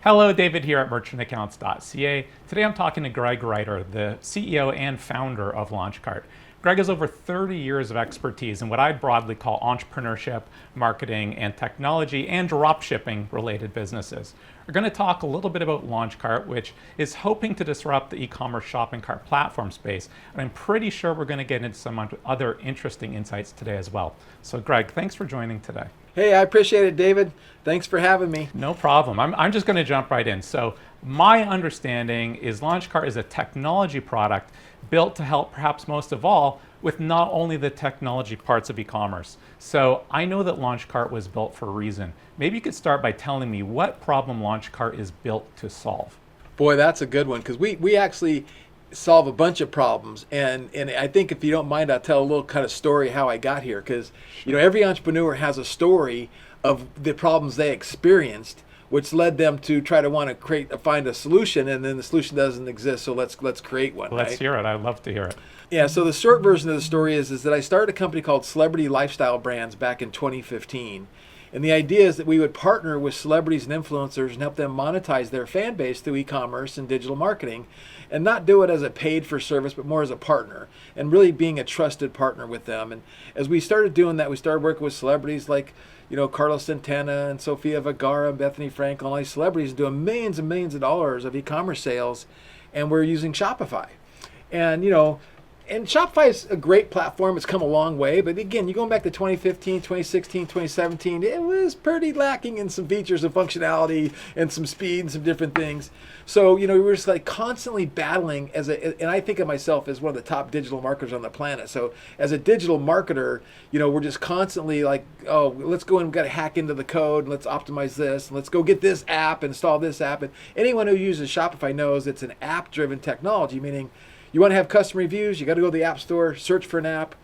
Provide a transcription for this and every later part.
Hello, David here at merchantaccounts.ca. Today I'm talking to Greg Reiter, the CEO and founder of LaunchCart. Greg has over 30 years of expertise in what I'd broadly call entrepreneurship, marketing, and technology, and dropshipping related businesses. We're going to talk a little bit about LaunchCart, which is hoping to disrupt the e-commerce shopping cart platform space. And I'm pretty sure we're going to get into some other interesting insights today as well. So Greg, thanks for joining today. Hey, I appreciate it, David. Thanks for having me. No problem. I'm just going to jump right in. So my understanding is LaunchCart is a technology product built to help, perhaps most of all, with not only the technology parts of e-commerce. So I know that LaunchCart was built for a reason. Maybe you could start by telling me what problem LaunchCart is built to solve. Boy, that's a good one, because we actually solve a bunch of problems, and I think, if you don't mind, I'll tell a little kind of story how I got here, because every entrepreneur has a story of the problems they experienced, which led them to try to want to find a solution, and then the solution doesn't exist, so let's create one. Let's hear it. I'd love to hear it. Yeah, so the short version of the story is that I started a company called Celebrity Lifestyle Brands back in 2015. And the idea is that we would partner with celebrities and influencers and help them monetize their fan base through e-commerce and digital marketing, and not do it as a paid for service, but more as a partner, and really being a trusted partner with them. And as we started doing that, we started working with celebrities like, Carlos Santana and Sofia Vergara and Bethany Frankel, and all these celebrities doing millions and millions of dollars of e-commerce sales, and we're using Shopify. And Shopify is a great platform. It's come a long way. But again, you're going back to 2015, 2016, 2017, it was pretty lacking in some features and functionality and some speed and some different things. So, we were just like constantly battling and I think of myself as one of the top digital marketers on the planet. So as a digital marketer, we're just constantly like, oh, let's go and we've got to hack into the code and let's optimize this and let's go get this app, install this app. And anyone who uses Shopify knows it's an app-driven technology, meaning you want to have customer reviews, you got to go to the App Store, search for an app,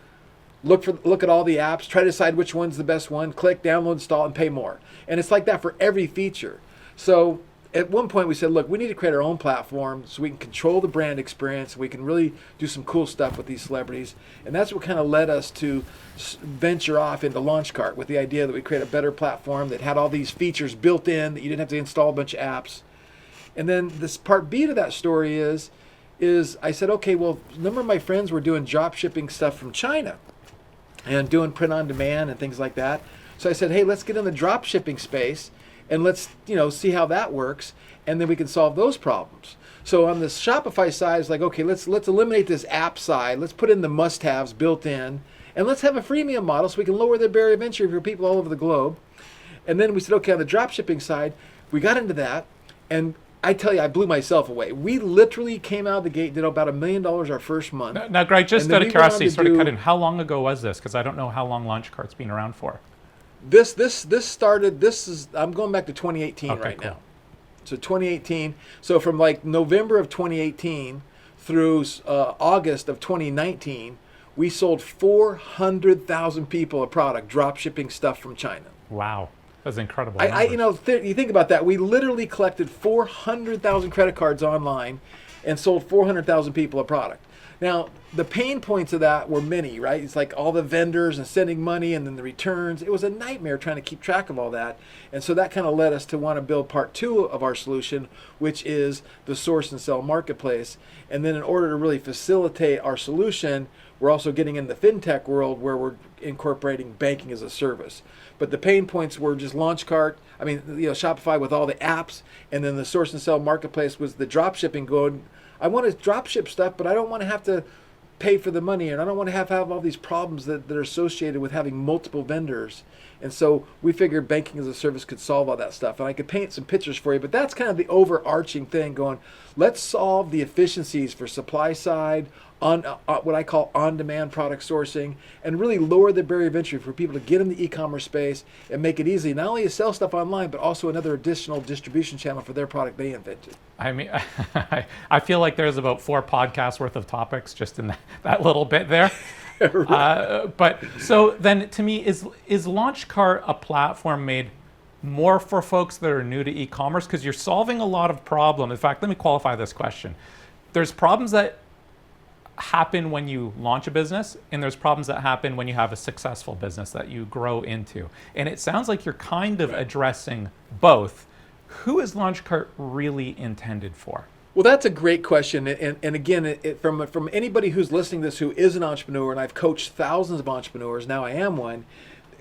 look at all the apps, try to decide which one's the best one, click, download, install, and pay more. And it's like that for every feature. So at one point we said, look, we need to create our own platform so we can control the brand experience, we can really do some cool stuff with these celebrities. And that's what kind of led us to venture off into LaunchCart, with the idea that we create a better platform that had all these features built in, that you didn't have to install a bunch of apps. And then this part B to that story is I said, okay, well, a number of my friends were doing drop shipping stuff from China and doing print on demand and things like that. So I said, hey, let's get in the drop shipping space and let's, see how that works, and then we can solve those problems. So on the Shopify side, it's like, okay, let's eliminate this app side. Let's put in the must-haves built in, and let's have a freemium model so we can lower the barrier of entry for people all over the globe. And then we said, okay, on the drop shipping side, we got into that, and I tell you, I blew myself away. We literally came out of the gate, did about $1 million our first month. Now, Greg, just out of curiosity, sort of cut in, how long ago was this? Because I don't know how long LaunchCart's been around for. This started, I'm going back to 2018 right cool. now. So 2018, so from like November of 2018 through August of 2019, we sold 400,000 people a product, drop shipping stuff from China. Wow. That's incredible. You think about that. We literally collected 400,000 credit cards online and sold 400,000 people a product. Now, the pain points of that were many, right? It's like all the vendors and sending money and then the returns. It was a nightmare trying to keep track of all that. And so that kind of led us to want to build part two of our solution, which is the source and sell marketplace. And then in order to really facilitate our solution, we're also getting in the fintech world where we're incorporating banking as a service. But the pain points were just Shopify with all the apps, and then the source and sell marketplace was the drop shipping going. I want to drop ship stuff, but I don't want to have to pay for the money, and I don't want to have all these problems that are associated with having multiple vendors. And so we figured banking as a service could solve all that stuff. And I could paint some pictures for you, but that's kind of the overarching thing going, let's solve the efficiencies for supply side, on what I call on-demand product sourcing, and really lower the barrier of entry for people to get in the e-commerce space and make it easy, not only to sell stuff online, but also another additional distribution channel for their product they invented. I mean, I feel like there's about 4 podcasts worth of topics just in that little bit there. Right. But so then to me, is LaunchCart a platform made more for folks that are new to e-commerce? Because you're solving a lot of problems. In fact, let me qualify this question. There's problems that happen when you launch a business, and there's problems that happen when you have a successful business that you grow into. And it sounds like you're kind of addressing both. Who is LaunchCart really intended for? Well, that's a great question. And again, from anybody who's listening to this who is an entrepreneur, and I've coached thousands of entrepreneurs, now I am one,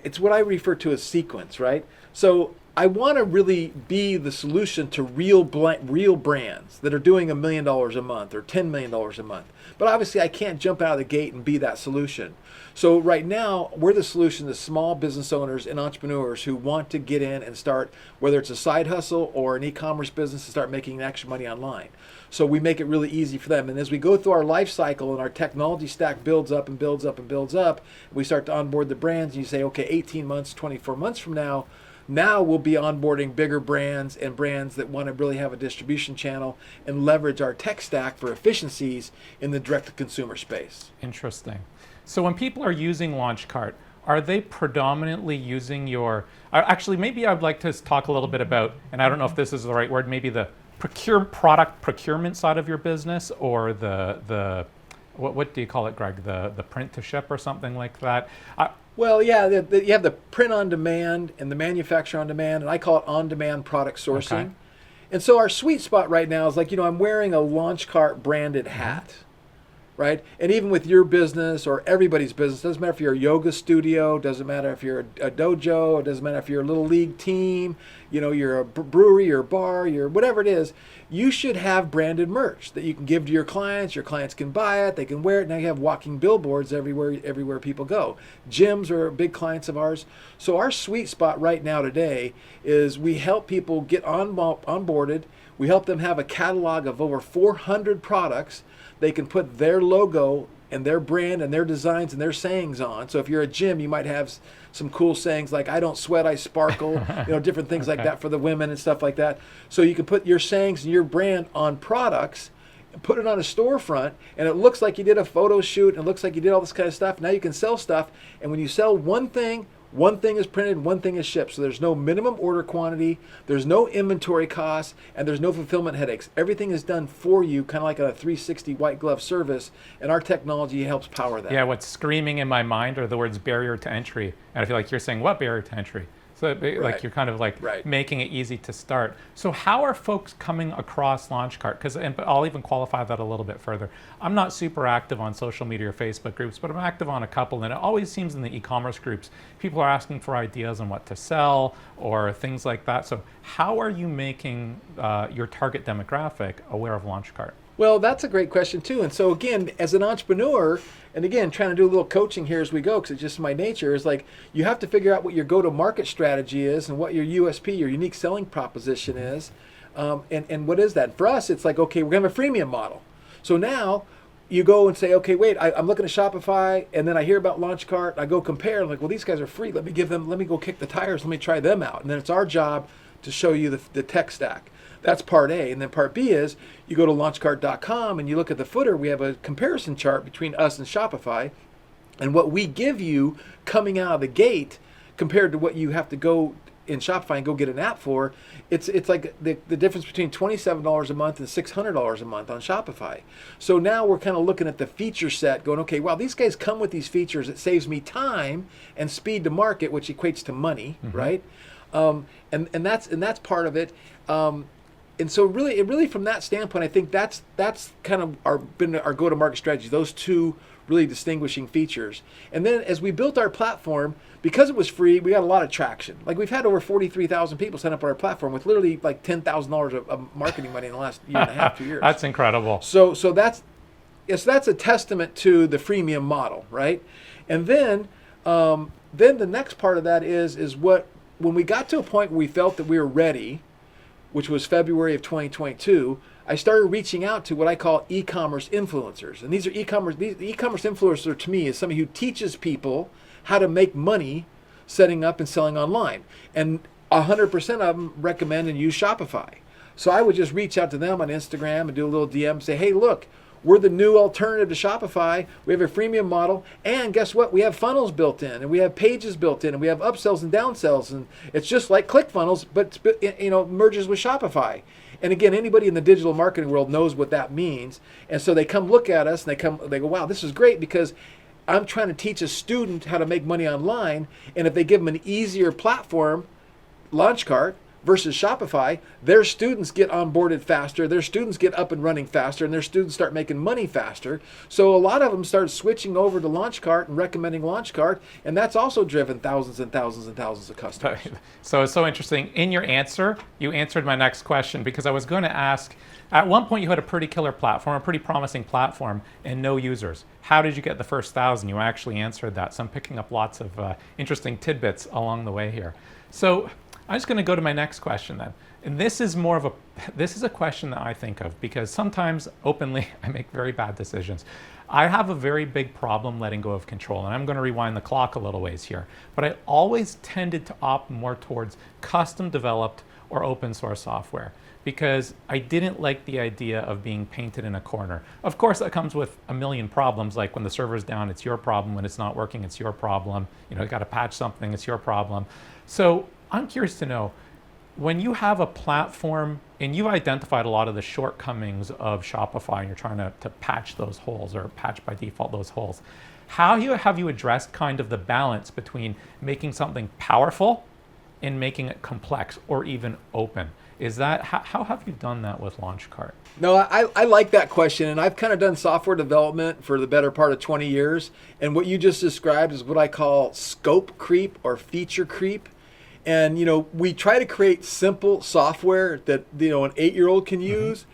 it's what I refer to as sequence, right? So I want to really be the solution to real brands that are doing $1 million a month or $10 million a month. But obviously I can't jump out of the gate and be that solution. So right now we're the solution to small business owners and entrepreneurs who want to get in and start, whether it's a side hustle or an e-commerce business, to start making extra money online. So we make it really easy for them. And as we go through our life cycle and our technology stack builds up and builds up and builds up, we start to onboard the brands, and you say, okay, 18 months, 24 months from now we'll be onboarding bigger brands and brands that want to really have a distribution channel and leverage our tech stack for efficiencies in the direct-to-consumer space. Interesting. So when people are using LaunchCart, are they predominantly using your, actually maybe I'd like to talk a little bit about, and I don't know if this is the right word, maybe the product procurement side of your business, or the what do you call it, Greg? The print to ship or something like that? Well, yeah, you have the print on demand and the manufacture on demand, and I call it on-demand product sourcing. Okay. And so our sweet spot right now is like, I'm wearing a LaunchCart branded hat, right? And even with your business or everybody's business, doesn't matter if you're a yoga studio, doesn't matter if you're a dojo, it doesn't matter if you're a little league team, you're a brewery or bar, you're whatever it is, you should have branded merch that you can give to your clients can buy it, they can wear it. Now you have walking billboards everywhere people go. Gyms are big clients of ours. So our sweet spot right now today is we help people get onboarded. We help them have a catalog of over 400 products they can put their logo and their brand and their designs and their sayings on. So if you're a gym, you might have some cool sayings like, I don't sweat, I sparkle, different things like that for the women and stuff like that. So you can put your sayings and your brand on products, put it on a storefront, and it looks like you did a photo shoot, and it looks like you did all this kind of stuff. Now you can sell stuff, and when you sell one thing is printed, one thing is shipped. So there's no minimum order quantity, there's no inventory costs, and there's no fulfillment headaches. Everything is done for you, kind of like a 360 white glove service, and our technology helps power that. Yeah, what's screaming in my mind are the words barrier to entry. And I feel like you're saying, what barrier to entry? So like you're kind of like making it easy to start. So how are folks coming across LaunchCart? Because I'll even qualify that a little bit further. I'm not super active on social media or Facebook groups, but I'm active on a couple, and it always seems in the e-commerce groups, people are asking for ideas on what to sell or things like that. So how are you making your target demographic aware of LaunchCart? Well, that's a great question too. And so again, as an entrepreneur, and again, trying to do a little coaching here as we go, because it's just my nature, is like you have to figure out what your go-to-market strategy is and what your USP, your unique selling proposition is. And what is that? For us, it's like, okay, we're going to have a freemium model. So now you go and say, okay, wait, I'm looking at Shopify, and then I hear about LaunchCart, I go compare, I'm like, well, these guys are free. Let me go kick the tires, let me try them out. And then it's our job to show you the tech stack. That's part A. And then part B is you go to launchcart.com and you look at the footer. We have a comparison chart between us and Shopify, and what we give you coming out of the gate compared to what you have to go in Shopify and go get an app for. It's like the difference between $27 a month and $600 a month on Shopify. So now we're kind of looking at the feature set going, okay, well, these guys come with these features. It saves me time and speed to market, which equates to money, right? And that's part of it. And so really from that standpoint, I think that's kind of been our go-to-market strategy, those two really distinguishing features. And then as we built our platform, because it was free, we got a lot of traction. Like we've had over 43,000 people sign up on our platform with literally like $10,000 of marketing money in the last year and a half, 2 years. That's incredible. So that's a testament to the freemium model, right? And then the next part of that is when we got to a point where we felt that we were ready, which was February of 2022, I started reaching out to what I call e-commerce influencers. And these e-commerce influencer to me is somebody who teaches people how to make money setting up and selling online. And 100% of them recommend and use Shopify. So I would just reach out to them on Instagram and do a little DM and say, hey, look, we're the new alternative to Shopify. We have a freemium model, and guess what? We have funnels built in, and we have pages built in, and we have upsells and downsells, and it's just like ClickFunnels, but merges with Shopify. And again, anybody in the digital marketing world knows what that means. And so they come look at us, and they go, wow, this is great because I'm trying to teach a student how to make money online, and if they give them an easier platform, LaunchCart, Versus Shopify, their students get onboarded faster, their students get up and running faster, and their students start making money faster. So a lot of them started switching over to LaunchCart and recommending LaunchCart, and that's also driven thousands and thousands and thousands of customers. So it's so interesting. In your answer, you answered my next question, because I was going to ask, at one point you had a pretty killer platform, a pretty promising platform, and no users. How did you get the first 1,000? You actually answered that. So I'm picking up lots of interesting tidbits along the way here. So I'm just going to go to my next question then. And this is a question that I think of because sometimes openly I make very bad decisions. I have a very big problem letting go of control, and I'm going to rewind the clock a little ways here. But I always tended to opt more towards custom developed or open source software because I didn't like the idea of being painted in a corner. Of course, that comes with a million problems, like when the server's down, it's your problem. When it's not working, it's your problem. You got to patch something, it's your problem. So I'm curious to know, when you have a platform and you've identified a lot of the shortcomings of Shopify and you're trying to patch those holes or patch by default those holes, how have you addressed kind of the balance between making something powerful and making it complex or even open? How have you done that with LaunchCart? No, I like that question, and I've kind of done software development for the better part of 20 years, and what you just described is what I call scope creep or feature creep. And, we try to create simple software that, an 8-year-old can use.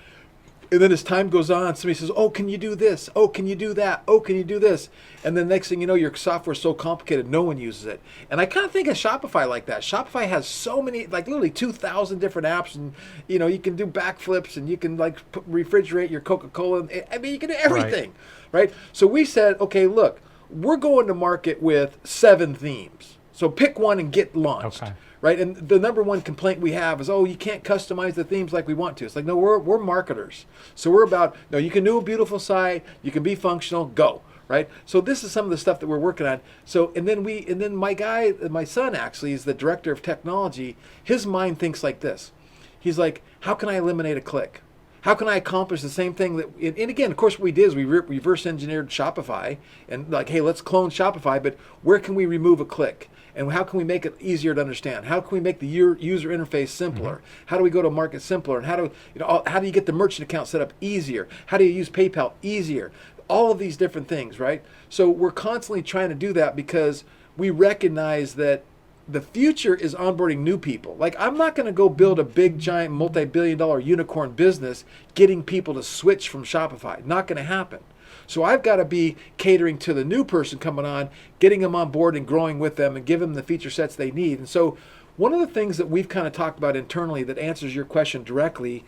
And then as time goes on, somebody says, oh, can you do this? Oh, can you do that? Oh, can you do this? And then next thing you know, your software is so complicated, no one uses it. And I kind of think of Shopify like that. Shopify has so many, like literally 2,000 different apps. And, you can do backflips and you can refrigerate your Coca-Cola. I mean, you can do everything, right? So we said, okay, look, we're going to market with 7 themes. So pick one and get launched, right? And the number one complaint we have is, oh, you can't customize the themes like we want to. It's like, no, we're marketers. So we're about, no, you can do a beautiful site, you can be functional, go, right? So this is some of the stuff that we're working on. So, and then my son actually is the director of technology. His mind thinks like this. He's like, how can I eliminate a click? How can I accomplish the same thing that, and again, of course, what we did is we reverse engineered Shopify and like, hey, let's clone Shopify, but where can we remove a click? And how can we make it easier to understand? How can we make the user interface simpler? How do we go to market simpler? And how do you get the merchant account set up easier? How do you use PayPal easier? All of these different things, right? So we're constantly trying to do that because we recognize that the future is onboarding new people. Like, I'm not going to go build a big, giant, multi-billion-dollar unicorn business getting people to switch from Shopify. Not going to happen. So I've got to be catering to the new person coming on, getting them on board and growing with them and give them the feature sets they need. And so one of the things that we've kind of talked about internally that answers your question directly,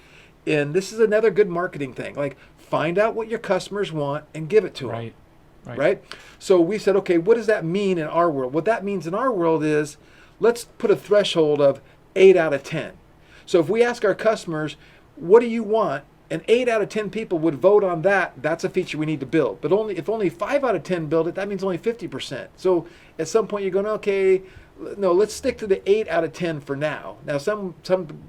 and this is another good marketing thing, like find out what your customers want and give it to them. Right? So we said, okay, what does that mean in our world? What that means in our world is, let's put a threshold of 8 out of 10. So if we ask our customers, what do you want? And 8 out of 10 people would vote on that. That's a feature we need to build. But if only 5 out of 10 build it, that means only 50%. So at some point you're going, okay, no, let's stick to the 8 out of 10 for now. Now, some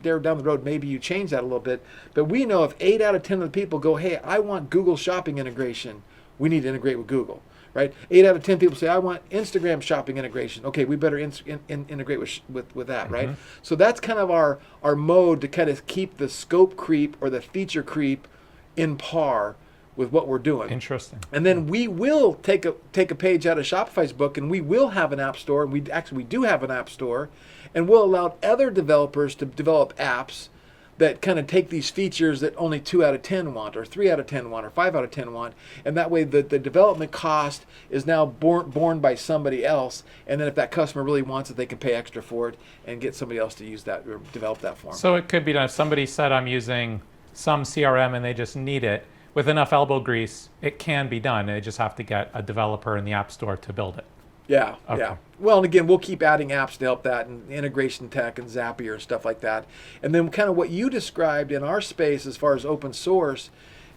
there down the road, maybe you change that a little bit. But we know if 8 out of 10 of the people go, hey, I want Google shopping integration, we need to integrate with Google. Right? 8 out of 10 people say, I want Instagram shopping integration. Okay, we better integrate with that, right? So that's kind of our mode to kind of keep the scope creep or the feature creep in par with what we're doing. Interesting. And then we will take a page out of Shopify's book, and we will have an app store, and we do have an app store, and we'll allow other developers to develop apps that kind of take these features that only 2 out of 10 want, or 3 out of 10 want, or 5 out of 10 want, and that way the development cost is now borne by somebody else, and then if that customer really wants it, they can pay extra for it and get somebody else to use that or develop that for them. So it could be done if somebody said, I'm using some CRM and they just need it, with enough elbow grease, it can be done. They just have to get a developer in the App Store to build it. Yeah, Okay. yeah. Well, and again, we'll keep adding apps to help that, and integration tech and Zapier and stuff like that. And then kind of what you described in our space as far as open source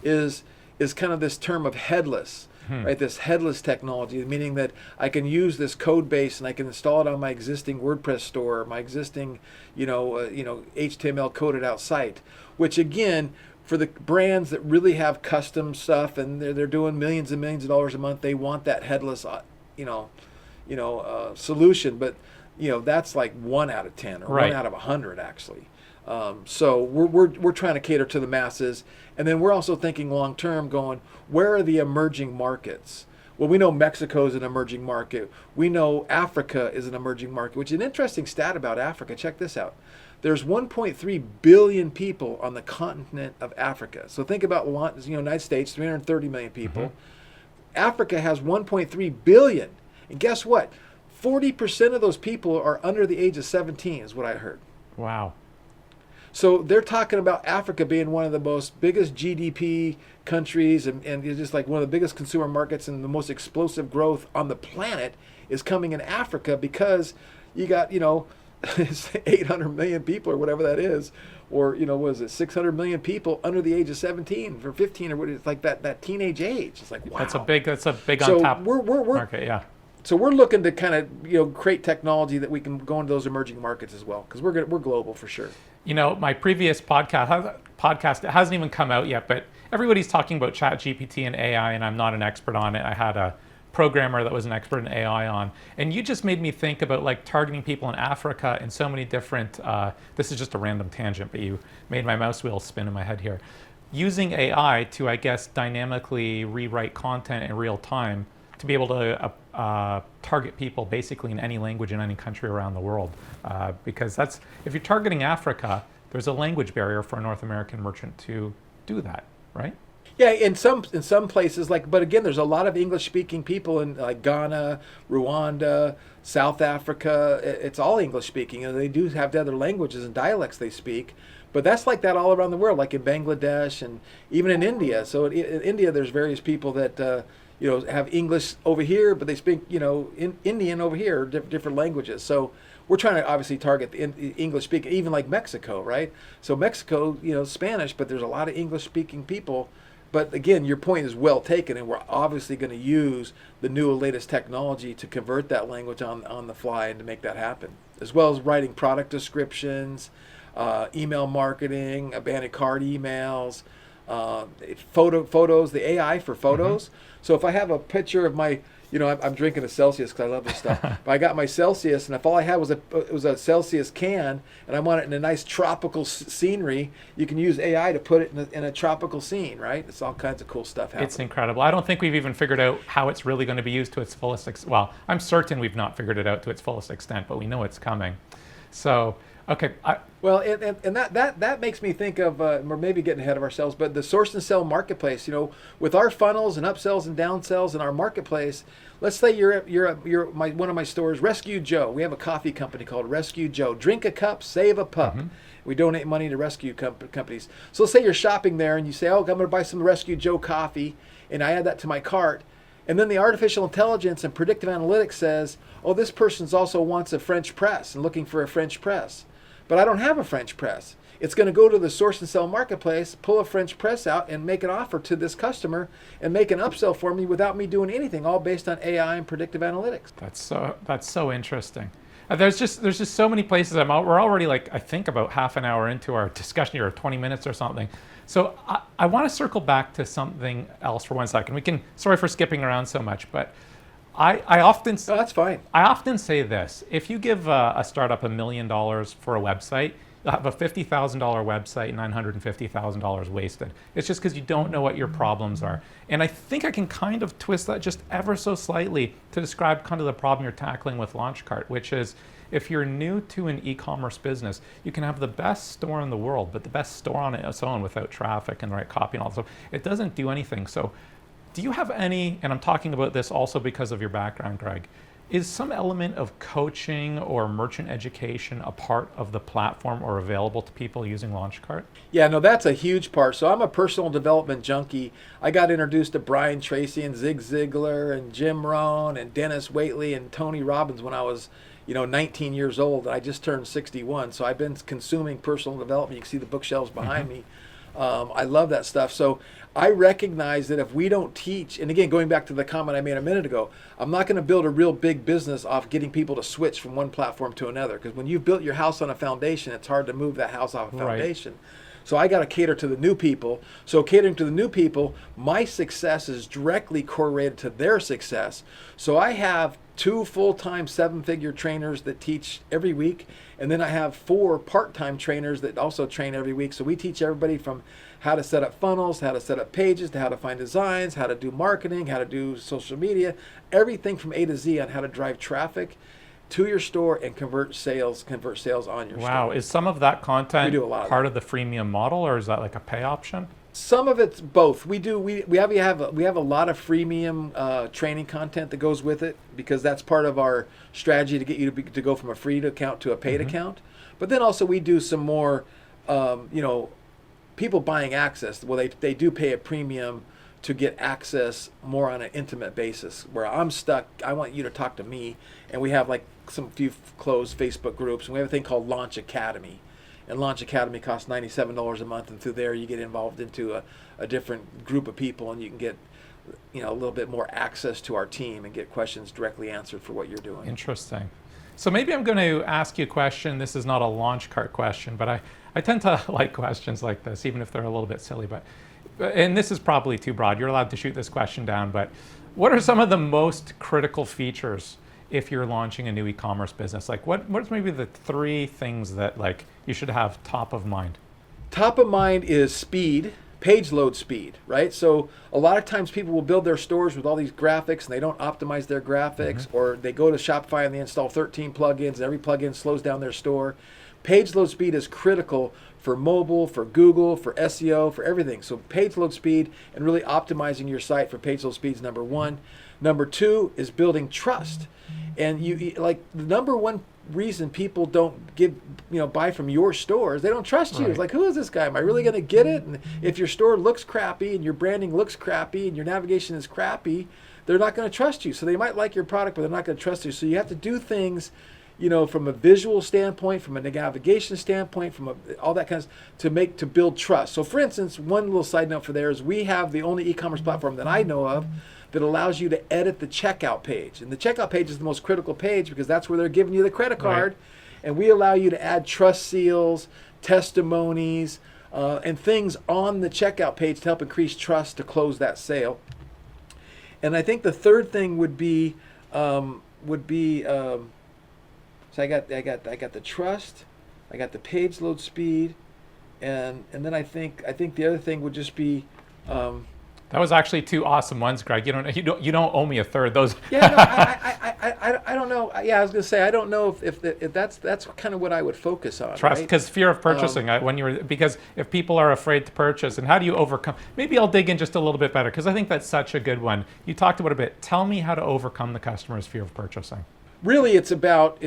is kind of this term of headless, right? This headless technology, meaning that I can use this code base and I can install it on my existing WordPress store, my existing, HTML coded out site, which again, for the brands that really have custom stuff and they're doing millions and millions of dollars a month, they want that headless, solution. But that's like 1 out of 10 or Right. 1 out of 100 actually. So we're trying to cater to the masses, and then we're also thinking long term, going, where are the emerging markets? Well, we know Mexico is an emerging market. We know Africa is an emerging market, which is an interesting stat about Africa. Check this out. There's 1.3 billion people on the continent of Africa. So think about United States, 330 million people. Africa has 1.3 billion. And guess what? 40% of those people are under the age of 17 is what I heard. Wow. So they're talking about Africa being one of the most biggest GDP countries and it's just like one of the biggest consumer markets, and the most explosive growth on the planet is coming in Africa because you got, 800 million people or whatever that is, or, what is it, 600 million people under the age of 17 or 15 or what it's like that teenage age. It's like, wow. That's a big So untapped we're market, yeah. So we're looking to kind of create technology that we can go into those emerging markets as well, because we're global for sure. My previous podcast, it hasn't even come out yet, but everybody's talking about ChatGPT and AI, and I'm not an expert on it. I had a programmer that was an expert in AI on, and you just made me think about like targeting people in Africa in so many different. This is just a random tangent, but you made my mouse wheel spin in my head here. Using AI to, I guess, dynamically rewrite content in real time to be able to target people basically in any language in any country around the world. Because if you're targeting Africa, there's a language barrier for a North American merchant to do that, right? Yeah, in some places, but again, there's a lot of English-speaking people in like Ghana, Rwanda, South Africa. It's all English-speaking, and they do have the other languages and dialects they speak. But that's like that all around the world, like in Bangladesh and even in India. So in India, there's various people that have English over here, but they speak in Indian over here, different languages. So we're trying to obviously target the English speaking, even like Mexico, right? So Mexico, Spanish, but there's a lot of English speaking people. But again, your point is well taken, and we're obviously going to use the new and latest technology to convert that language on the fly and to make that happen, as well as writing product descriptions, email marketing, abandoned cart emails, photos, the AI for photos. So if I have a picture of my, I'm drinking a Celsius because I love this stuff. But I got my Celsius, and if all I had was a Celsius can, and I want it in a nice tropical scenery, you can use AI to put it in a tropical scene, right? It's all kinds of cool stuff happening. It's incredible. I don't think we've even figured out how it's really going to be used to its fullest extent. Well, I'm certain we've not figured it out to its fullest extent, but we know it's coming. So, okay. Well, and that makes me think of, we're maybe getting ahead of ourselves, but the source and sell marketplace, with our funnels and upsells and downsells in our marketplace, let's say you're one of my stores, Rescue Joe. We have a coffee company called Rescue Joe. Drink a cup, save a pup. We donate money to rescue companies. So let's say you're shopping there and you say, oh, I'm going to buy some Rescue Joe coffee, and I add that to my cart. And then the artificial intelligence and predictive analytics says, oh, this person also wants a French press and looking for a French press. But I don't have a French press. It's going to go to the source and sell marketplace, pull a French press out, and make an offer to this customer and make an upsell for me without me doing anything, all based on AI and predictive analytics. That's so interesting. There's just so many places we're already I think about half an hour into our discussion here, or 20 minutes or something. So I want to circle back to something else for 1 second. Sorry for skipping around so much, but I often... No, that's fine. I often say this. If you give a startup $1 million for a website, you'll have a $50,000 website, $950,000 wasted. It's just because you don't know what your problems are. And I think I can kind of twist that just ever so slightly to describe kind of the problem you're tackling with Launchcart, which is if you're new to an e-commerce business, you can have the best store in the world, but the best store on its own without traffic and the right copy and all that stuff, it doesn't do anything. So do you have any, and I'm talking about this also because of your background, Greg, is some element of coaching or merchant education a part of the platform or available to people using Launchcart? Yeah, no, that's a huge part. So I'm a personal development junkie. I got introduced to Brian Tracy and Zig Ziglar and Jim Rohn and Dennis Waitley and Tony Robbins when I was 19 years old. I just turned 61. So I've been consuming personal development. You can see the bookshelves behind me. I love that stuff. So I recognize that if we don't teach, and again, going back to the comment I made a minute ago, I'm not going to build a real big business off getting people to switch from one platform to another. Because when you've built your house on a foundation, it's hard to move that house off a foundation. Right. So I got to cater to the new people. So catering to the new people, my success is directly correlated to their success. So I have 2 full-time 7-figure trainers that teach every week, and then I have 4 part-time trainers that also train every week. So we teach everybody from how to set up funnels, how to set up pages, to how to find designs, how to do marketing, how to do social media, everything from A to Z on how to drive traffic to your store and convert sales on your store. Wow, is some of that content We do a lot of part of the freemium model, or is that like a pay option? Some of it's both. We have a lot of freemium training content that goes with it, because that's part of our strategy to get you to go from a free account to a paid account. But then also we do some more, people buying access. Well, they do pay a premium to get access more on an intimate basis, where I'm stuck. I want you to talk to me, and we have like some few closed Facebook groups, and we have a thing called Launch Academy. And Launch Academy costs $97 a month, and through there you get involved into a different group of people, and you can get a little bit more access to our team and get questions directly answered for what you're doing. Interesting. So maybe I'm going to ask you a question. This is not a launch cart question, but I tend to like questions like this, even if they're a little bit silly. And this is probably too broad. You're allowed to shoot this question down, but what are some of the most critical features if you're launching a new e-commerce business? Like what's maybe the 3 things that like you should have top of mind? Top of mind is speed, page load speed, right? So a lot of times people will build their stores with all these graphics, and they don't optimize their graphics, or they go to Shopify and they install 13 plugins, and every plugin slows down their store. Page load speed is critical for mobile, for Google, for SEO, for everything. So page load speed and really optimizing your site for page load speed is number 1. Number 2 is building trust. And you like the number 1 reason people don't buy from your store is they don't trust you. Right. It's like, who is this guy? Am I really going to get it? And if your store looks crappy and your branding looks crappy and your navigation is crappy, they're not going to trust you. So they might like your product, but they're not going to trust you. So you have to do things, from a visual standpoint, from a navigation standpoint, from all that kind of to build trust. So for instance, one little side note for there is we have the only e-commerce platform that I know of that allows you to edit the checkout page. And the checkout page is the most critical page, because that's where they're giving you the credit card. Right. And we allow you to add trust seals, testimonies, and things on the checkout page to help increase trust to close that sale. And I think the third thing would be so I got the trust, I got the page load speed, and then I think the other thing would just be that was actually 2 awesome ones, Greg. You don't owe me a third. Those. Yeah, no, I don't know. Yeah, I was gonna say I don't know if that's kind of what I would focus on. Trust, right? because fear of purchasing. Because if people are afraid to purchase, and how do you overcome? Maybe I'll dig in just a little bit better, because I think that's such a good one. You talked about it a bit. Tell me how to overcome the customer's fear of purchasing. Really, it's about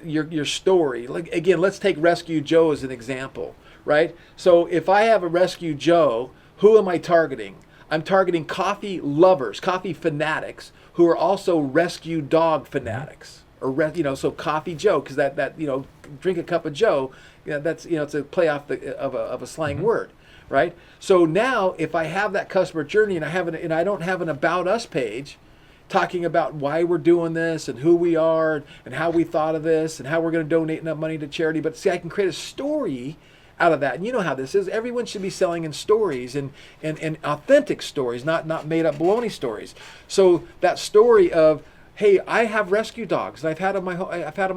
your story. Like, again, let's take Rescue Joe as an example, right? So if I have a Rescue Joe, who am I targeting? I'm targeting coffee lovers, coffee fanatics, who are also rescue dog fanatics, or so Coffee Joe, because that drink a cup of Joe, that's it's a play off of a slang word, right? So now if I have that customer journey and I don't have an About Us page talking about why we're doing this and who we are and how we thought of this and how we're going to donate enough money to charity, but see, I can create a story out of that. And you know how this is. Everyone should be selling in stories and authentic stories, not made up baloney stories. So that story of, hey, I have rescue dogs, and I've had them my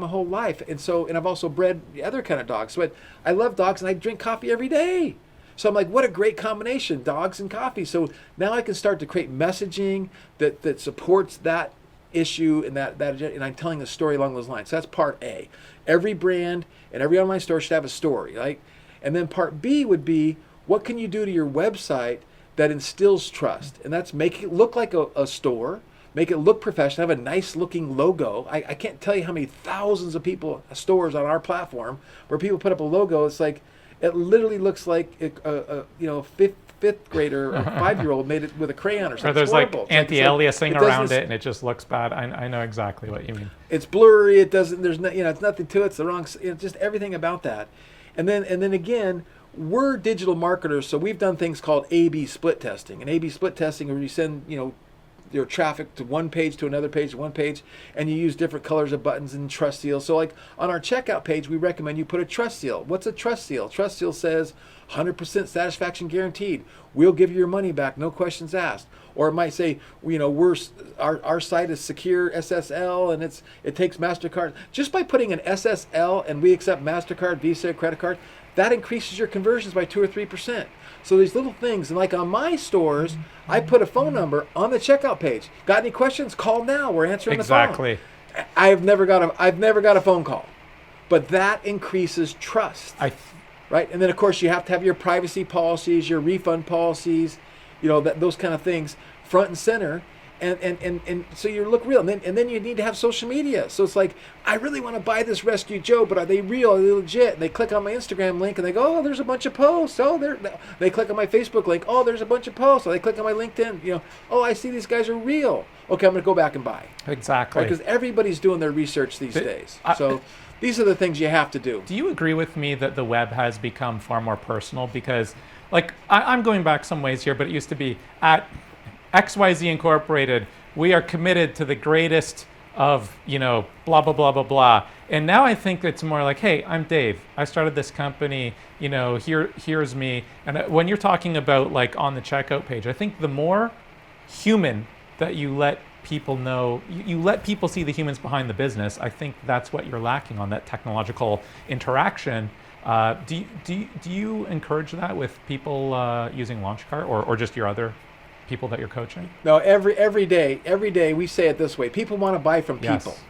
whole life, and I've also bred other kind of dogs. But I love dogs, and I drink coffee every day. So I'm like, what a great combination, dogs and coffee. So now I can start to create messaging that supports that issue and and I'm telling a story along those lines. So that's part A. Every brand and every online store should have a story, right? And then part B would be, what can you do to your website that instills trust? And that's make it look like a store, make it look professional, have a nice looking logo. I can't tell you how many thousands of stores on our platform where people put up a logo. It's like, it literally looks like a fifth grader or 5-year-old made it with a crayon or something. Or there's like anti-aliasing around it, and it just looks bad. I know exactly what you mean. It's blurry. It doesn't. There's no. It's nothing to it. It's the wrong. Just everything about that. And then again, we're digital marketers, so we've done things called A/B split testing. And A/B split testing, where you send your traffic to one page to another page to one page, and you use different colors of buttons and trust seals. So like on our checkout page, we recommend you put a trust seal. What's a trust seal? Trust seal says 100% satisfaction guaranteed. We'll give you your money back, no questions asked. Or it might say, our site is secure SSL and it takes MasterCard. Just by putting an SSL and we accept MasterCard, Visa, credit card, that increases your conversions by 2 or 3%. So these little things, and like on my stores, I put a phone number on the checkout page. Got any questions? Call now. We're answering the phone. Exactly. I've never got a phone call, but that increases trust. Right? And then of course you have to have your privacy policies, your refund policies, those kind of things front and center. And so you look real. And then you need to have social media. So it's like, I really want to buy this Rescue Joe, but are they real? Are they legit? And they click on my Instagram link and they go, oh, there's a bunch of posts. Oh, they click on my Facebook link. Oh, there's a bunch of posts. Or they click on my LinkedIn. Oh, I see these guys are real. Okay, I'm going to go back and buy. Exactly. Because everybody's doing their research these days. So these are the things you have to do. Do you agree with me that the web has become far more personal? Because, like, I'm going back some ways here, but it used to be at XYZ Incorporated, we are committed to the greatest of, blah, blah, blah, blah, blah. And now I think it's more like, hey, I'm Dave. I started this company, here's me. And when you're talking about like on the checkout page, I think the more human that you let people know, you let people see the humans behind the business, I think that's what you're lacking on that technological interaction. Do you encourage that with people using LaunchCart or just your other people that you're coaching? No, every day we say it this way. People want to buy from people, yes.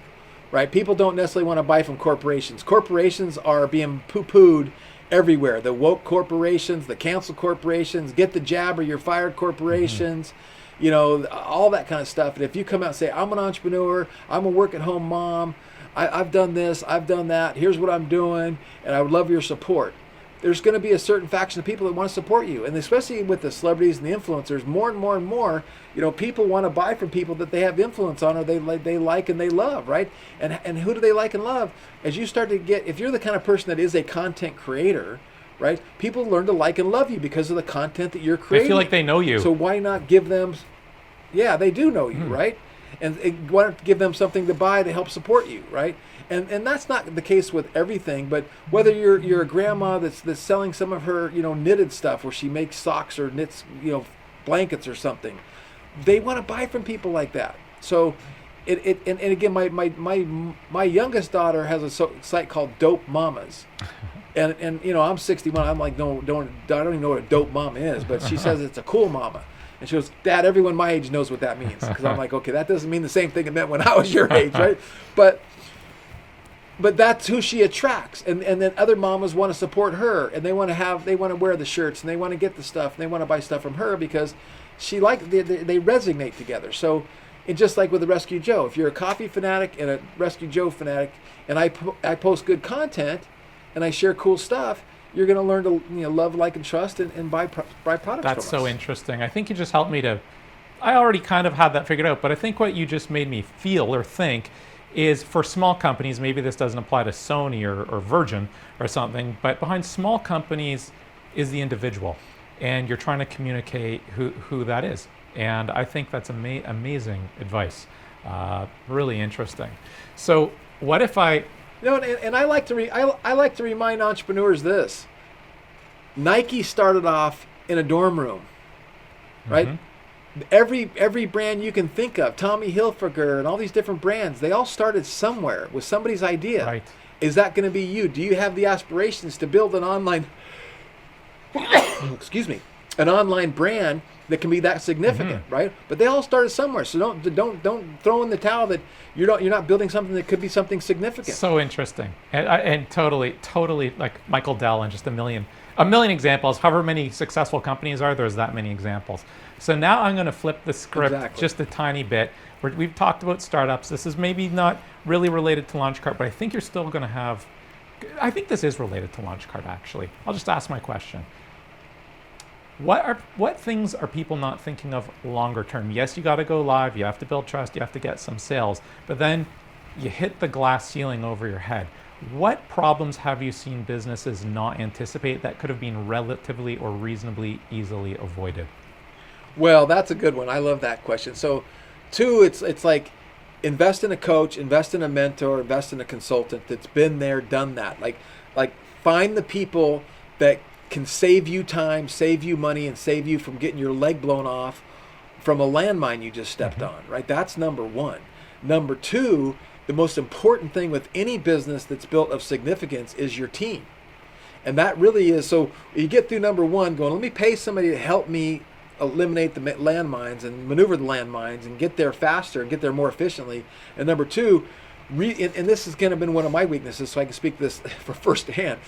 Right? People don't necessarily want to buy from corporations. Corporations are being poo-pooed everywhere. The woke corporations, the cancel corporations, get the jab or you're fired corporations, all that kind of stuff. And if you come out and say, I'm an entrepreneur, I'm a work-at-home mom, I've done this, I've done that, here's what I'm doing, and I would love your support. There's going to be a certain faction of people that want to support you. And especially with the celebrities and the influencers, more and more and more, people want to buy from people that they have influence on or they like and they love, right? And who do they like and love? As you start to get, if you're the kind of person that is a content creator, right? People learn to like and love you because of the content that you're creating. I feel like they know you. So why not give them, they do know you, right? And why not give them something to buy to help support you, right? And that's not the case with everything, but whether you're a grandma that's selling some of her knitted stuff where she makes socks or knits blankets or something, they want to buy from people like that. So and again, my youngest daughter has a site called Dope Mamas, and I'm 61. I'm like, no, I don't even know what a dope mama is, but she says it's a cool mama. And she goes, Dad, everyone my age knows what that means. Because I'm like, okay, that doesn't mean the same thing it meant when I was your age, right? But that's who she attracts. And then other mamas want to support her, and they want to wear the shirts, and they want to get the stuff, and they want to buy stuff from her because they resonate together. So, and just like with the Rescue Joe, if you're a coffee fanatic and a Rescue Joe fanatic, and I post good content, and I share cool stuff, you're going to learn to love, like, and trust, and buy products from us. That's so interesting. I think you just helped me I already kind of had that figured out, but I think what you just made me feel or think is for small companies, maybe this doesn't apply to Sony or Virgin or something, but behind small companies is the individual, and you're trying to communicate who that is. And I think that's amazing advice. Really interesting. So what if I... and I like to remind entrepreneurs this. Nike started off in a dorm room, right? Mm-hmm. Every brand you can think of, Tommy Hilfiger and all these different brands, they all started somewhere with somebody's idea. Right. Is that going to be you? Do you have the aspirations to build an online excuse me, an online brand that can be that significant, right? But they all started somewhere. So don't throw in the towel that you're not building something that could be something significant. So interesting, and totally like Michael Dell and just a million examples. However many successful companies there's that many examples. So now I'm going to flip the script just a tiny bit. We've talked about startups. This is maybe not really related to LaunchCart, but I think you're still going to have. I think this is related to LaunchCart actually. I'll just ask my question. What things are people not thinking of longer term? Yes, you got to go live, you have to build trust, you have to get some sales, but then you hit the glass ceiling over your head. What problems have you seen businesses not anticipate that could have been relatively or reasonably easily avoided? Well, that's a good one. I love that question. So Two, it's like invest in a coach, invest in a mentor, invest in a consultant that's been there, done that. Like find the people that can save you time, save you money, and save you from getting your leg blown off from a landmine you just stepped on, right? That's number one. Number two, the most important thing with any business that's built of significance is your team. And that really is, so you get through number one going, let me pay somebody to help me eliminate the landmines and maneuver the landmines and get there faster and get there more efficiently. And number two, and this has kind of been one of my weaknesses, so I can speak this for firsthand,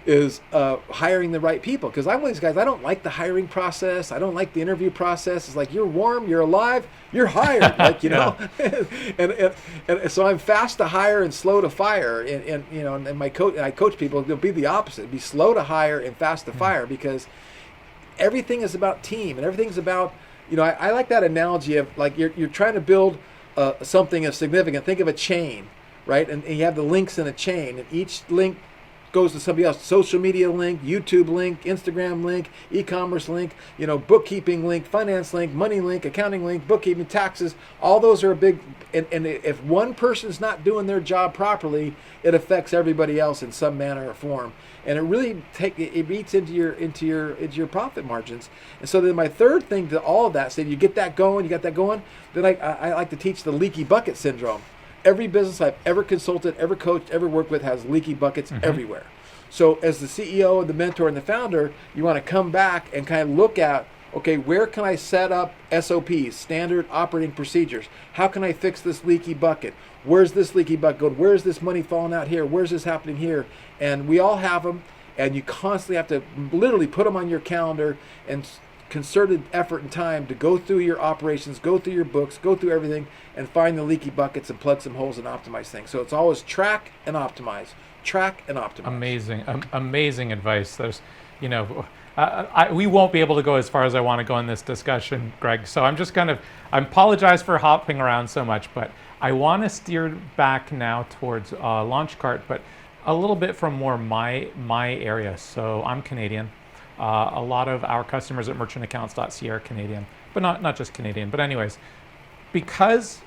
is hiring the right people. Because I'm one of these guys, I don't like the hiring process. I don't like the interview process. It's like, you're warm, you're alive, you're hired. Like, you know, and so I'm fast to hire and slow to fire. And you know, and I coach people, it'll be the opposite. Be slow to hire and fast to fire, because everything is about team and everything's about, you know, I like that analogy of like you're trying to build something of significant. Think of a chain, right? And you have the links in a chain, and each link goes to somebody else. Social media link, YouTube link, Instagram link, e-commerce link, you know, bookkeeping link, finance link, money link, accounting link, bookkeeping, taxes. All those are a big, and if one person's not doing their job properly, it affects everybody else in some manner or form. And it really it eats into your profit margins. And so then my third thing to all of that, say you get that going, then I like to teach the leaky bucket syndrome. Every business I've ever consulted, ever coached, ever worked with has leaky buckets everywhere. So as the CEO, the mentor, and the founder, you want to come back and kind of look at, okay, where can I set up SOPs, standard operating procedures? How can I fix this leaky bucket? Where's this leaky bucket going? Where's this money falling out here? Where's this happening here? And we all have them, and you constantly have to literally put them on your calendar and concerted effort and time to go through your operations, go through your books, go through everything, and find the leaky buckets and plug some holes and optimize things. So it's always track and optimize. Track and optimize. Amazing advice. There's, you know, we won't be able to go as far as I want to go in this discussion, Greg. So I'm just I apologize for hopping around so much, but I want to steer back now towards LaunchCart, but a little bit from more my area. So I'm Canadian. A lot of our customers at merchantaccounts.ca are Canadian, but not just Canadian. But anyways, because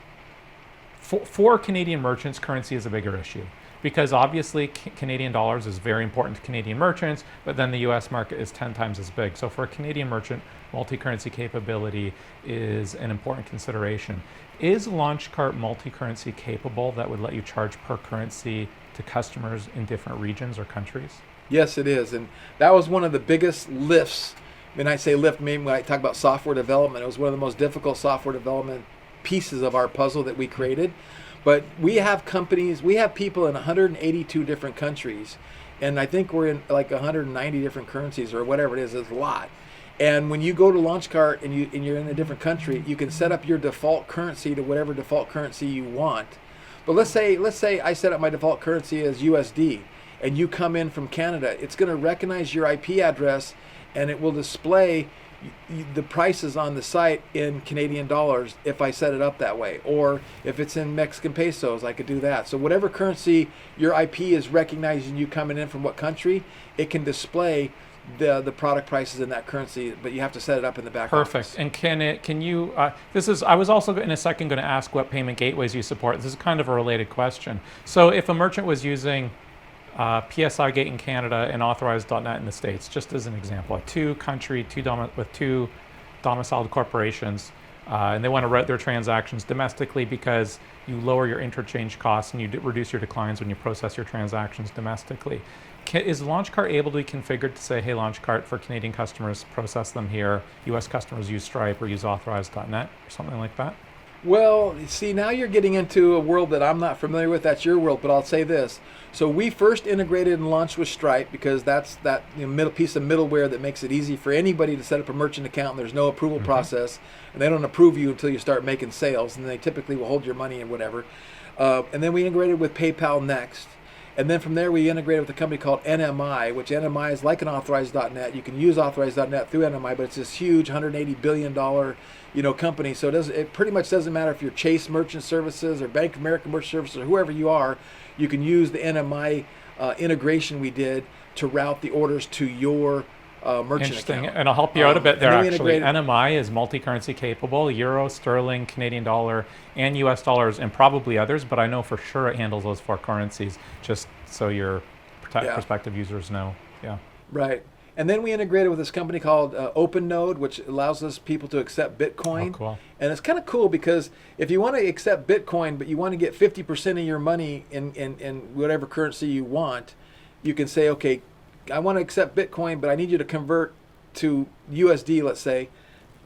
for Canadian merchants, currency is a bigger issue. Because obviously Canadian dollars is very important to Canadian merchants, but then the US market is 10 times as big. So for a Canadian merchant, multi-currency capability is an important consideration. Is LaunchCart multi-currency capable that would let you charge per currency to customers in different regions or countries? Yes, it is. And that was one of the biggest lifts. When I say lift, maybe when I talk about software development, it was one of the most difficult software development pieces of our puzzle that we created. But we have companies, we have people in 182 different countries, and I think we're in like 190 different currencies or whatever it is. It's a lot. And when you go to LaunchCart and you're in a different country, you can set up your default currency to whatever default currency you want. But let's say I set up my default currency as USD, and you come in from Canada. It's going to recognize your IP address, and it will display the prices on the site in Canadian dollars if I set it up that way. Or if it's in Mexican pesos, I could do that. So whatever currency your IP is recognizing you coming in from what country, it can display the product prices in that currency, but you have to set it up in the back Perfect. office. And can you, I was also in a second going to ask what payment gateways you support. This is kind of a related question. So if a merchant was using PSI Gate in Canada and Authorized.net in the States, just as an example, with two domiciled corporations, and they want to route their transactions domestically because you lower your interchange costs and you reduce your declines when you process your transactions domestically. Is LaunchCart able to be configured to say, hey, LaunchCart, for Canadian customers, process them here, US customers use Stripe or use Authorized.net or something like that? Well, see, now you're getting into a world that I'm not familiar with. That's your world, but I'll say this. So we first integrated and launched with Stripe because that's that middle piece of middleware that makes it easy for anybody to set up a merchant account, and there's no approval process, and they don't approve you until you start making sales, and they typically will hold your money and whatever. And then we integrated with PayPal next. And then from there, we integrated with a company called NMI, which NMI is like an Authorized.net. You can use Authorized.net through NMI, but it's this huge $180 billion company. So it pretty much doesn't matter if you're Chase Merchant Services or Bank of America Merchant Services or whoever you are, you can use the NMI integration we did to route the orders to your merchant Interesting. account. And I'll help you out a bit there, and then we actually. integrated- NMI is multi-currency capable, Euro, Sterling, Canadian dollar, and US dollars, and probably others, but I know for sure it handles those 4 currencies, just so your prospective users know. Yeah. Right. And then we integrated with this company called OpenNode, which allows us people to accept Bitcoin. Oh, cool. And it's kind of cool because if you want to accept Bitcoin, but you want to get 50% of your money in whatever currency you want, you can say, okay, I want to accept Bitcoin, but I need you to convert to USD, let's say,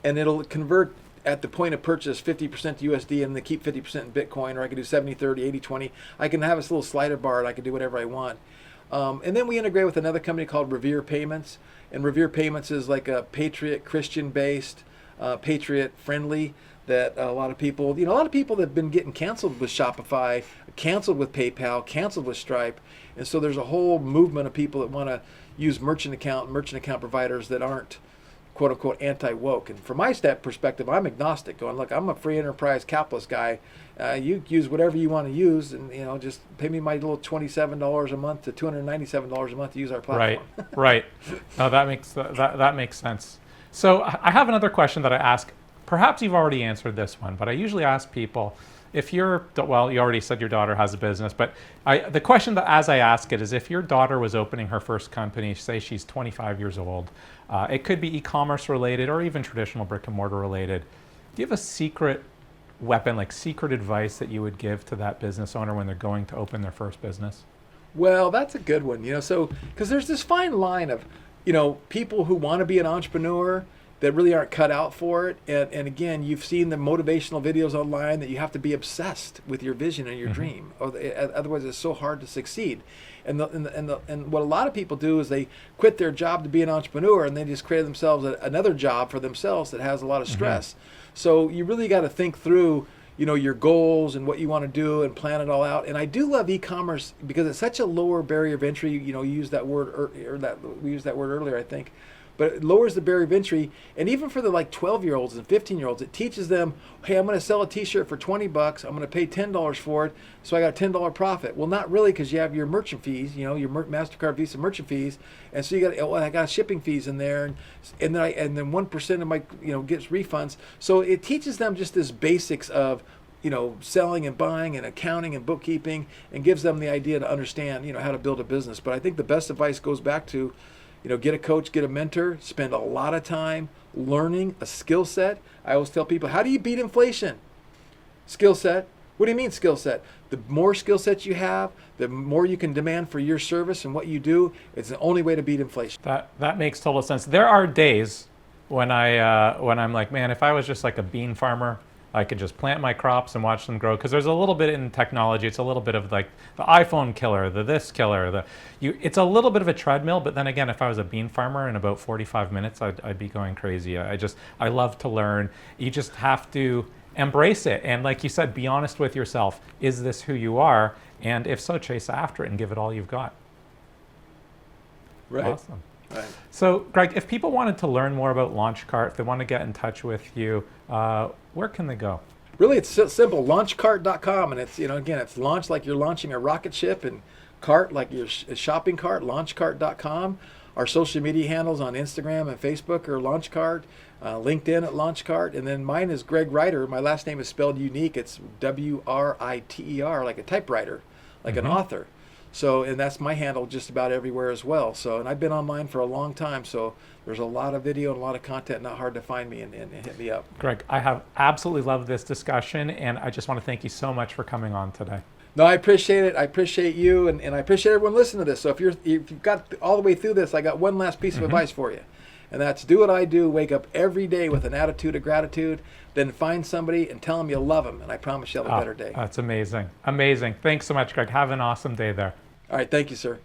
and it'll convert at the point of purchase 50% to USD and then keep 50% in Bitcoin, or I can do 70-30, 80-20. I can have this little slider bar and I can do whatever I want. And then we integrate with another company called Revere Payments. And Revere Payments is like a Patriot, Christian-based, Patriot-friendly, that a lot of people that have been getting canceled with Shopify, canceled with PayPal, canceled with Stripe. And so there's a whole movement of people that want to use merchant account providers that aren't quote unquote anti-woke. And from my perspective, I'm agnostic, going, look, I'm a free enterprise capitalist guy. You use whatever you want to use, and just pay me my little $27 a month to $297 a month to use our platform. Right. No, that makes sense. So I have another question that I ask. Perhaps you've already answered this one, but I usually ask people, if you already said your daughter has a business, but the question that as I ask it is, if your daughter was opening her first company, say she's 25 years old, it could be e-commerce related or even traditional brick and mortar related. Do you have a secret weapon, like secret advice that you would give to that business owner when they're going to open their first business? Well, that's a good one, so because there's this fine line of, people who want to be an entrepreneur that really aren't cut out for it. And again, you've seen the motivational videos online that you have to be obsessed with your vision and your dream, or otherwise it's so hard to succeed. And what a lot of people do is they quit their job to be an entrepreneur, and they just create themselves another job for themselves that has a lot of stress. So you really got to think through, your goals and what you want to do and plan it all out. And I do love e-commerce because it's such a lower barrier of entry. You used that word, we used that word earlier, I think. But it lowers the barrier of entry, and even for the 12-year-olds and 15-year-olds, it teaches them, hey, I'm going to sell a T-shirt for $20. I'm going to pay $10 for it, so I got a $10 profit. Well, not really, because you have your merchant fees, your MasterCard, Visa merchant fees, and so I got shipping fees in there, and then 1% of my gets refunds. So it teaches them just this basics of selling and buying and accounting and bookkeeping, and gives them the idea to understand how to build a business. But I think the best advice goes back to, get a coach, get a mentor, spend a lot of time learning a skill set. I always tell people, how do you beat inflation? Skill set. What do you mean skill set? The more skill sets you have, the more you can demand for your service and what you do. It's the only way to beat inflation. That makes total sense. There are days when I'm like, man, if I was just like a bean farmer, I could just plant my crops and watch them grow, because there's a little bit in technology. It's a little bit of like the iPhone killer, this killer, it's a little bit of a treadmill. But then again, if I was a bean farmer in about 45 minutes, I'd be going crazy. I love to learn. You just have to embrace it. And like you said, be honest with yourself. Is this who you are? And if so, chase after it and give it all you've got. Right. Awesome. Right. So, Greg, if people wanted to learn more about LaunchCart, if they want to get in touch with you, where can they go? Really, it's simple. Launchcart.com, and it's again, it's launch like you're launching a rocket ship, and cart like your shopping cart. Launchcart.com. Our social media handles on Instagram and Facebook are LaunchCart, LinkedIn at LaunchCart, and then mine is Greg Reiter. My last name is spelled unique. It's WRITER, like a typewriter, like an author. So, and that's my handle just about everywhere as well. So, and I've been online for a long time, so there's a lot of video and a lot of content, not hard to find me and hit me up. Greg, I have absolutely loved this discussion, and I just want to thank you so much for coming on today. No, I appreciate it. I appreciate you, and I appreciate everyone listening to this. So if you've got all the way through this, I got one last piece of advice for you. And that's do what I do, wake up every day with an attitude of gratitude, then find somebody and tell them you love them, and I promise you'll have a better day. That's amazing. Amazing. Thanks so much, Greg. Have an awesome day there. All right. Thank you, sir.